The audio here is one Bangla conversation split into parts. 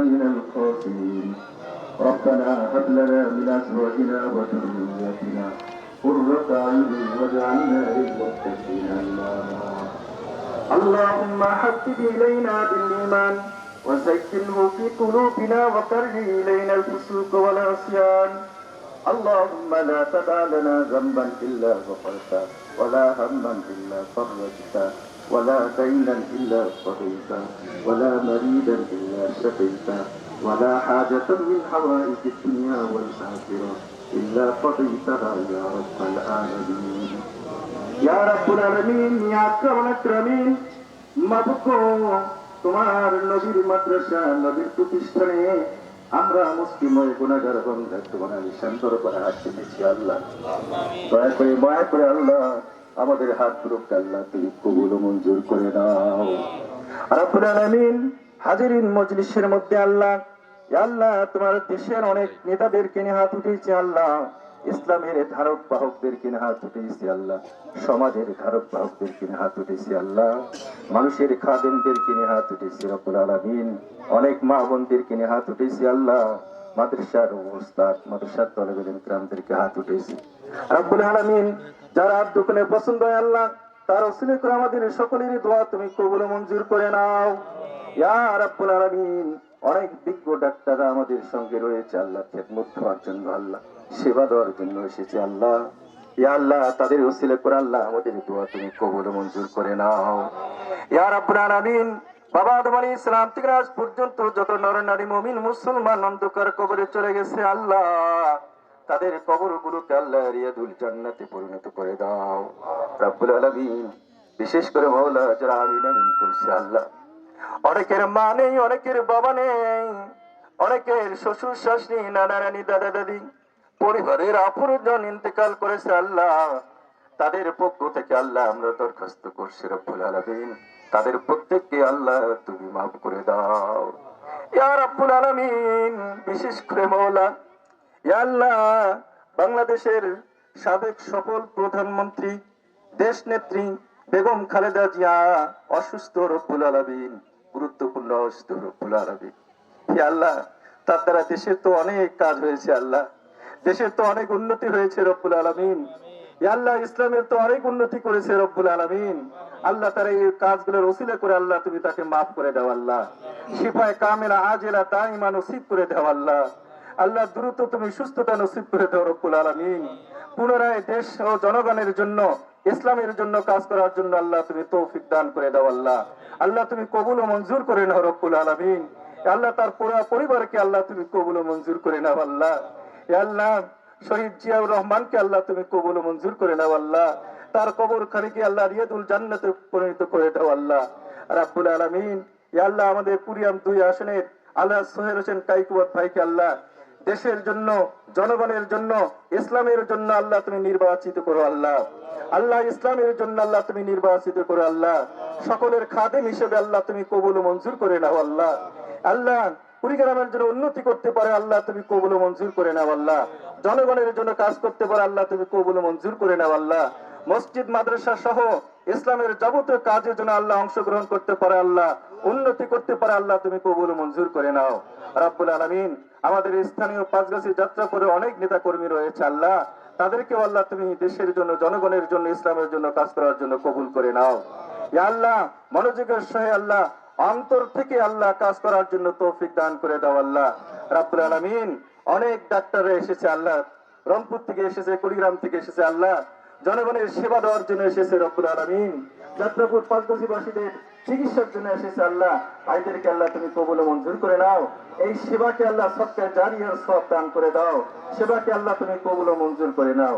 من الخاسرين ربنا هب لنا من أزواجنا وذرياتنا قرة أعين واجعلنا للمتقين إماما اللهم حبب إلينا بالإيمان وزينه في قلوبنا وكره إلينا الفسوق والعصيان اللهم لا تدع لنا ذنبا إلا غفرته ولا هما إلا فرجته ولا دينا إلا قضيته ولا مريدا إلا شفيته ولا حاجة من حوائج الدنيا والآخرة إلا قضيتها يا رب العالمين يا رب العالمين يا أكرم الأكرمين মাবুকো তোমার নবীর মাদ্রাসা নবীর প্রতিষ্ঠানে আমরা মুসলিম হয়ে গুনাহগার এবং দায়িত্ববান শান্তর করে হাত দিয়েছি আল্লাহ দয়া করে মায়া করে আল্লাহ আমাদের হাতগুলোকে আল্লাহ তুমি কবুল ও মঞ্জুর করে নাও রব্বুল আলামিন হাজিরিন মজলিসের মধ্যে আল্লাহ ইয়া আল্লাহ তোমার দেশের অনেক নেতাদেরকে নিয়ে হাত উঠিয়েছে আল্লাহ ইসলামের ধারক বাহকদেরকে নিয়ে হাত উঠিয়েছে আল্লাহ সমাজের ধারক বাহকদেরকে নিয়ে হাত উঠিয়েছে আল্লাহ মানুষের খাদেমদেরকে নিয়ে হাত উঠিয়েছে রব্বুল আলামিন অনেক মা বোনদেরকে নিয়ে হাত উঠিয়েছে আল্লাহ মাদ্রাসার উস্তাদ মাদ্রাসার তলেবে ইকরামদেরকে হাত উঠিয়েছে রব্বুল আলামিন যারা দোকানে পছন্দ হয় আল্লাহ তার ওসিলে করে আমাদের সকলেরই দোয়া তুমি কবুল ও মঞ্জুর করে নাও ইয়া রাব্বুল আলামিন অনেক বিজ্ঞ ডাক্তাররা আমাদের সঙ্গে রয়েছে আল্লাহ খেদমত দেওয়ার জন্য আল্লাহ সেবা দেওয়ার জন্য এসেছে আল্লাহ ইয়া আল্লাহ তাদের ওসিলে করে আল্লাহ আমাদের দোয়া তুমি কবুল ও মঞ্জুর করে নাও ইয়া রাব্বুল আলামিন বাবা আদম আলাইহিস সালাম থেকে আজ পর্যন্ত যত নর নারী মুমিন মুসলমান অন্ধকার কবরে চলে গেছে আল্লাহ তাদের কবরগুলোকে আল্লাহ রিয়াদুল জান্নাতে পরিণত করে দাও রব্বুল আলামিন বিশেষ করে মাওলা যারা আমিন আমিন করছে আল্লাহ অনেকের মা নেই অনেকের বাবা নেই অনেকের শ্বশুর শাশুড়ি নানা নানি দাদা দাদি পরিবারের আপনজন ইন্তেকাল করেছে আল্লাহ তাদের পক্ষ থেকে আল্লাহ আমরা দরখাস্ত করছি রব্বুল আলামিন তাদের প্রত্যেককে আল্লাহ তুমি মাফ করে দাও ইয়া রাব্বুল আলামিন বিশেষ করে মাওলা ইয়া আল্লাহ বাংলাদেশের সাবেক সফল প্রধানমন্ত্রী দেশ নেত্রী বেগম খালেদা জিয়া অসুস্থ রব্বুল আলামিন গুরুত্বপূর্ণ অসুস্থ রব্বুল আলামিন ইয়া আল্লাহ তার দ্বারা দেশের তো অনেক কাজ হয়েছে আল্লাহ দেশের তো অনেক উন্নতি হয়েছে রব্বুল আলামিন ইয়া আল্লাহ ইসলামের তো অনেক উন্নতি করেছে রব্বুল আলামিন আল্লাহ তার এই কাজগুলোর ওসিলা করে আল্লাহ তুমি তাকে মাফ করে দাও আল্লাহ শিফায়ে কামিলা আজেলা দাইমা নসিব করে দাও আল্লাহ আল্লাহ দ্রুত তুমি সুস্থতা নসিব করে দাও রব্বুল আলামিন পুনরায় দেশ ও জনগণের জন্য ইসলামের জন্য কাজ করার জন্য আল্লাহ তুমি তৌফিক দান করে দাও আল্লাহ আল্লাহ তুমি কবুল ও মঞ্জুর করে নাও রব্বুল আলামিন আল্লাহ তার পুরো পরিবারকে আল্লাহ তুমি কবুল ও মঞ্জুর করে নাও আল্লাহ ইয়া আল্লাহ শহীদ জিয়াউর রহমানকে আল্লাহ তুমি কবুল ও মঞ্জুর করে নাও আল্লাহ তার কবর খানিকে আল্লাহ রিয়াদুল জান্নাতে পরিণত করে দাও আল্লাহ রাব্বুল আলামিন ইয়া আল্লাহ আমাদের কুরিয়াম 2 আসনের আল্লাহ সোহেল হোসেন কাইকুয়াত ভাইকে আল্লাহ দেশের জন্য জনগণের জন্য ইসলামের জন্য আল্লাহ তুমি নির্বাচিত করো আল্লাহ আল্লাহ ইসলামের জন্য আল্লাহ তুমি নির্বাচিত করো আল্লাহ সকলের খাদেম হিসেবে আল্লাহ তুমি কবুল ও মঞ্জুর করে নাও আল্লাহ আল্লাহ কুড়িগ্রামের জন্য উন্নতি করতে পারে আল্লাহ তুমি কবুল ও মঞ্জুর করে নাও আল্লাহ জনগণের জন্য কাজ করতে পারে আল্লাহ তুমি কবুল ও মঞ্জুর করে নাও আল্লাহ মসজিদ মাদ্রাসা সহ ইসলামের যাবতীয় কাজের জন্য আল্লাহ অংশগ্রহণ করতে পারে আল্লাহ উন্নতি করতে পারে আল্লাহ তুমি কবুল ও মঞ্জুর করে নাও রাব্বুল আলামিন আমাদের স্থানীয় পাঁচগাছি যাত্রা করে অনেক নেতা কর্মী রয়েছে আল্লাহ তাদেরকে আল্লাহ তুমি দেশের জন্য জনগণের জন্য ইসলামের জন্য কাজ করার জন্য কবুল করে নাও ইয়া আল্লাহ মনোযোগের সহে আল্লাহ অন্তর থেকে আল্লাহ কাজ করার জন্য তৌফিক দান করে দাও আল্লাহ রাব্বুল আলামিন অনেক ডাক্তাররা এসেছে আল্লাহ রংপুর থেকে এসেছে কুড়িগ্রাম থেকে এসেছে আল্লাহ জনগণের সেবা দেওয়ার জন্য এসেছে রব্বুল আলামিন যাত্রাপুর পাঁচগাছিবাসীদের চিকিৎসার জন্য এসেছে আল্লাহ ভাইদেরকে আল্লাহ তুমি কবুল ও মঞ্জুর করে নাও এই সেবাকে আল্লাহ সদকা জারিয়ার সওয়াব দান করে দাও সেবাকে আল্লাহ তুমি কবুল ও মঞ্জুর করে নাও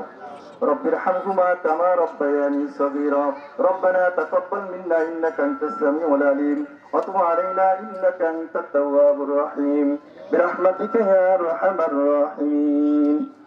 رب ارحمهما كما ربياني صغيرا ربنا تقبل منا انك انت السميع العليم وتب علينا انك انت التواب الرحيم برحمتك يا ارحم الراحمين